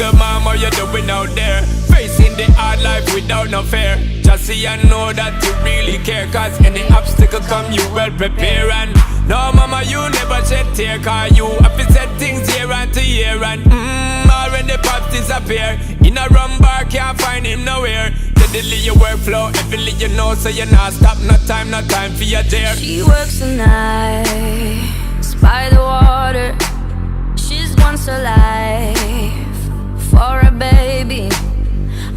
Single mom, how you doing out there? Facing the hard life without no fear. Just see and know that you really care, cause any obstacle come you well prepare. And no mama, you never shed tear, cause you have to set things year to year. And already pops disappear. In a rum bar, can't find him nowhere. Steadily your workflow, everything you know, so you're not stop, no time for your dare. She works the nights by the water. She's once her life for a baby.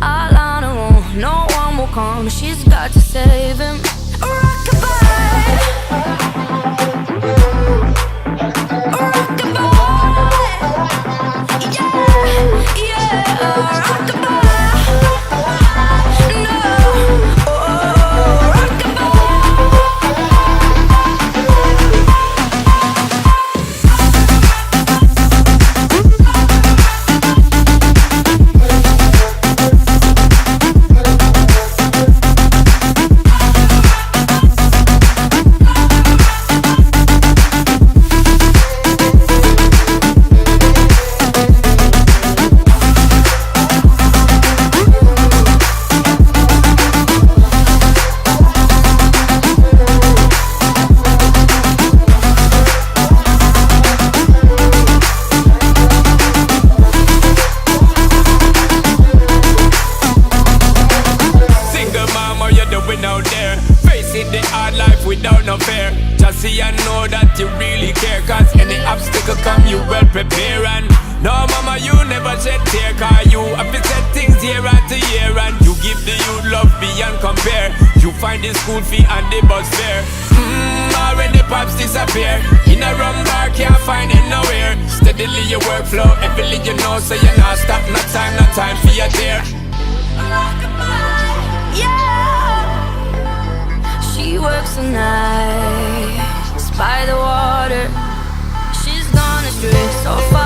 All on her own, no one will come. She's got to save him. Rockabye, rockabye, yeah, yeah, rockabye. Out there, facing the hard life without no fear. Just see and know that you really care, cause any obstacle come you well prepare. And no mama, you never shed tear, cause you have to set things year to year. And you give the youth love beyond compare. You find the school fee and the bus fare. Already pops disappear. In a rum bar, can't find him nowhere. Steadily your workflow, everything you know, so you're not stop, no time for your dare. Yeah. She works the nights by the water. She's gone astray so far.